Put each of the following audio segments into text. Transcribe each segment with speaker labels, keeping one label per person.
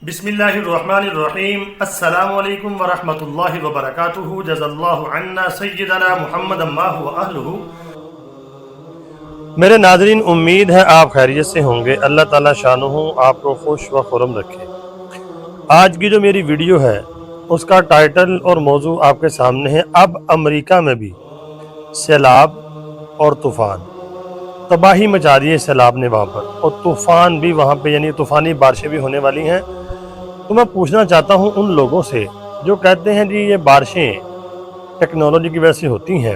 Speaker 1: بسم اللہ الرحمن الرحیم السلام علیکم ورحمۃ اللہ وبرکاتہ جزا اللہ عنا سیدنا محمد اللہ و اہلہ۔ میرے ناظرین، امید ہے آپ خیریت سے ہوں گے۔ اللہ تعالیٰ شانہ آپ کو خوش و خرم رکھے۔ آج کی جو میری ویڈیو ہے اس کا ٹائٹل اور موضوع آپ کے سامنے ہے۔ اب امریکہ میں بھی سیلاب اور طوفان تباہی مچا دی ہے سیلاب نے وہاں پر، اور طوفان بھی وہاں پہ، یعنی طوفانی بارشیں بھی ہونے والی ہیں۔ تو میں پوچھنا چاہتا ہوں ان لوگوں سے جو کہتے ہیں جی یہ بارشیں ٹیکنالوجی کی وجہ سے ہوتی ہیں،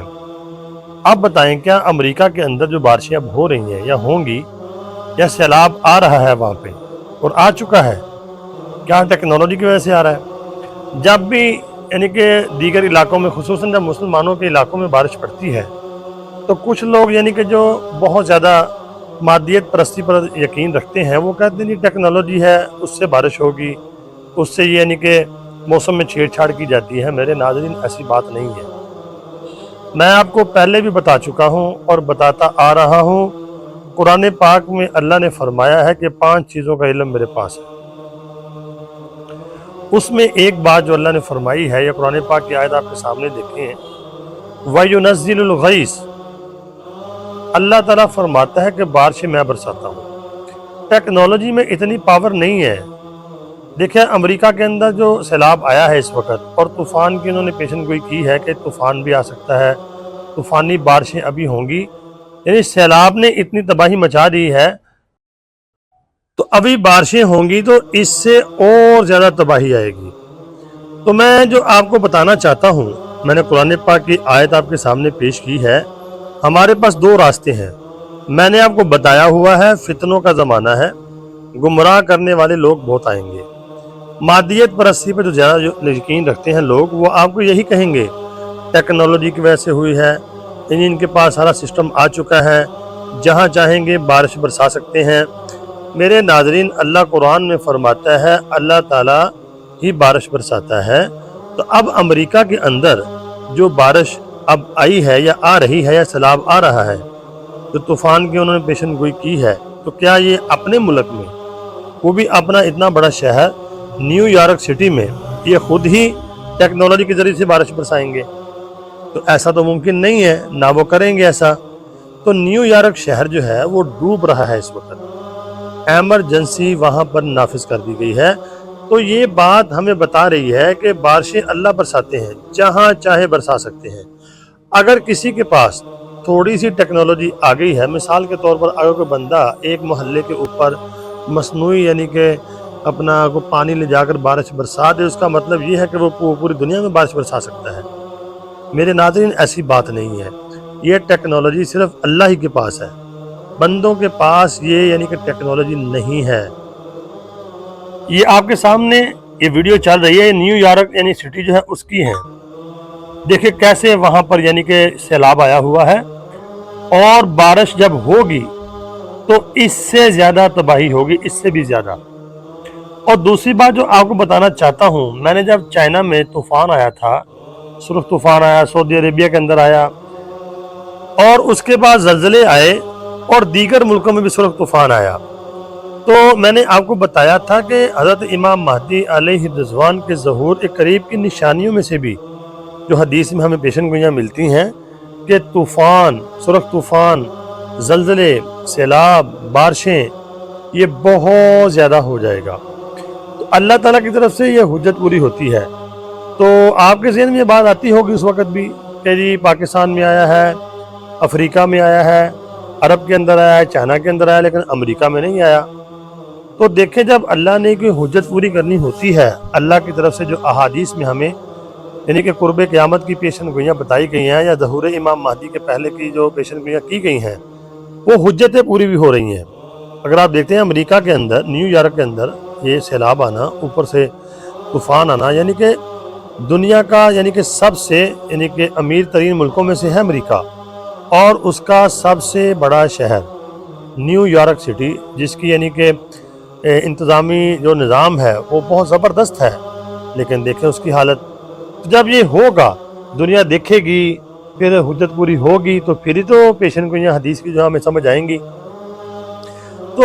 Speaker 1: آپ بتائیں کیا امریکہ کے اندر جو بارشیں اب ہو رہی ہیں یا ہوں گی، یا سیلاب آ رہا ہے وہاں پہ اور آ چکا ہے، کیا ٹیکنالوجی کی وجہ سے آ رہا ہے؟ جب بھی یعنی کہ دیگر علاقوں میں، خصوصاً جب مسلمانوں کے علاقوں میں بارش پڑتی ہے تو کچھ لوگ یعنی کہ جو بہت زیادہ مادیت پرستی پر یقین رکھتے ہیں، وہ کہتے ہیں جی ٹیکنالوجی ہے، اس سے بارش ہوگی، اس سے یہ یعنی کہ موسم میں چھیڑ چھاڑ کی جاتی ہے۔ میرے ناظرین، ایسی بات نہیں ہے۔ میں آپ کو پہلے بھی بتا چکا ہوں اور بتاتا آ رہا ہوں، قرآن پاک میں اللہ نے فرمایا ہے کہ 5 چیزوں کا علم میرے پاس ہے۔ اس میں ایک بات جو اللہ نے فرمائی ہے، یا قرآن پاک کی آیت آپ کے سامنے دیکھیں، وَيُنَزِّلُ الْغَيْثَ، اللہ تعالیٰ فرماتا ہے کہ بارشیں میں برساتا ہوں۔ ٹیکنالوجی میں اتنی پاور نہیں ہے۔ دیکھیں امریکہ کے اندر جو سیلاب آیا ہے اس وقت، اور طوفان کی انہوں نے پیشن گوئی کی ہے کہ طوفان بھی آ سکتا ہے، طوفانی بارشیں ابھی ہوں گی، یعنی سیلاب نے اتنی تباہی مچا دی ہے، تو ابھی بارشیں ہوں گی تو اس سے اور زیادہ تباہی آئے گی۔ تو میں جو آپ کو بتانا چاہتا ہوں، میں نے قرآن پاک کی آیت آپ کے سامنے پیش کی ہے۔ ہمارے پاس 2 راستے ہیں۔ میں نے آپ کو بتایا ہوا ہے فتنوں کا زمانہ ہے، گمراہ کرنے والے لوگ بہت آئیں گے۔ مادیت پرستی پہ جو زیادہ یقین رکھتے ہیں لوگ، وہ آپ کو یہی کہیں گے ٹیکنالوجی کی وجہ سے ہوئی ہے، ان کے پاس سارا سسٹم آ چکا ہے، جہاں چاہیں گے بارش برسا سکتے ہیں۔ میرے ناظرین، اللہ قرآن میں فرماتا ہے اللہ تعالیٰ ہی بارش برساتا ہے۔ تو اب امریکہ کے اندر جو بارش اب آئی ہے یا آ رہی ہے، یا سیلاب آ رہا ہے، جو طوفان کی انہوں نے پیشن گوئی کی ہے، تو کیا یہ اپنے ملک میں، وہ بھی اپنا اتنا بڑا شہر نیو یارک سٹی میں، یہ خود ہی ٹیکنالوجی کے ذریعے سے بارش برسائیں گے؟ تو ایسا تو ممکن نہیں ہے، نہ وہ کریں گے ایسا۔ تو نیو یارک شہر جو ہے وہ ڈوب رہا ہے اس وقت، ایمرجنسی وہاں پر نافذ کر دی گئی ہے۔ تو یہ بات ہمیں بتا رہی ہے کہ بارشیں اللہ برساتے ہیں، جہاں چاہے برسا سکتے ہیں۔ اگر کسی کے پاس تھوڑی سی ٹیکنالوجی آ گئی ہے، مثال کے طور پر اگر کوئی بندہ ایک محلے کے اوپر مصنوعی یعنی کہ اپنا کو پانی لے جا کر بارش برسا دے، اس کا مطلب یہ ہے کہ وہ پوری دنیا میں بارش برسا سکتا ہے۔ میرے ناظرین، ایسی بات نہیں ہے۔ یہ ٹیکنالوجی صرف اللہ ہی کے پاس ہے، بندوں کے پاس یہ یعنی کہ ٹیکنالوجی نہیں ہے۔ یہ آپ کے سامنے یہ ویڈیو چل رہی ہے، نیو یارک یعنی سٹی جو ہے اس کی ہے۔ دیکھیں کیسے وہاں پر یعنی کہ سیلاب آیا ہوا ہے، اور بارش جب ہوگی تو اس سے زیادہ تباہی ہوگی، اس سے بھی زیادہ۔ اور دوسری بات جو آپ کو بتانا چاہتا ہوں، میں نے جب چائنا میں طوفان آیا تھا، سرخ طوفان آیا، سعودی عربیہ کے اندر آیا، اور اس کے بعد زلزلے آئے، اور دیگر ملکوں میں بھی سرخ طوفان آیا، تو میں نے آپ کو بتایا تھا کہ حضرت امام مہدی علیہ الرضوان کے ظہور ایک قریب کی نشانیوں میں سے بھی جو حدیث میں ہمیں پیشن گوئیاں ملتی ہیں کہ طوفان، سرخ طوفان، زلزلے، سیلاب، بارشیں، یہ بہت زیادہ ہو جائے گا۔ تو اللہ تعالیٰ کی طرف سے یہ حجت پوری ہوتی ہے۔ تو آپ کے ذہن میں یہ بات آتی ہوگی اس وقت بھی کہ جی پاکستان میں آیا ہے، افریقہ میں آیا ہے، عرب کے اندر آیا ہے، چائنا کے اندر آیا، لیکن امریکہ میں نہیں آیا۔ تو دیکھیں جب اللہ نے کوئی حجت پوری کرنی ہوتی ہے، اللہ کی طرف سے جو احادیث میں ہمیں یعنی کہ قرب قیامت کی پیشن گوئیاں بتائی گئی ہیں، یا ظہور امام مہدی کے پہلے کی جو پیشن گوئیاں کی گئی ہیں، وہ حجتیں پوری بھی ہو رہی ہیں۔ اگر آپ دیکھتے ہیں امریکہ کے اندر، نیو یارک کے اندر یہ سیلاب آنا، اوپر سے طوفان آنا، یعنی کہ دنیا کا یعنی کہ سب سے یعنی کہ امیر ترین ملکوں میں سے ہے امریکہ، اور اس کا سب سے بڑا شہر نیو یارک سٹی، جس کی یعنی کہ انتظامی جو نظام ہے وہ بہت زبردست ہے، لیکن دیکھیں اس کی حالت۔ جب یہ ہوگا، دنیا دیکھے گی، پھر حجت پوری ہوگی، تو پھر ہی تو پیشن گوئیاں حدیث کی جو ہمیں سمجھ آئیں گی۔ تو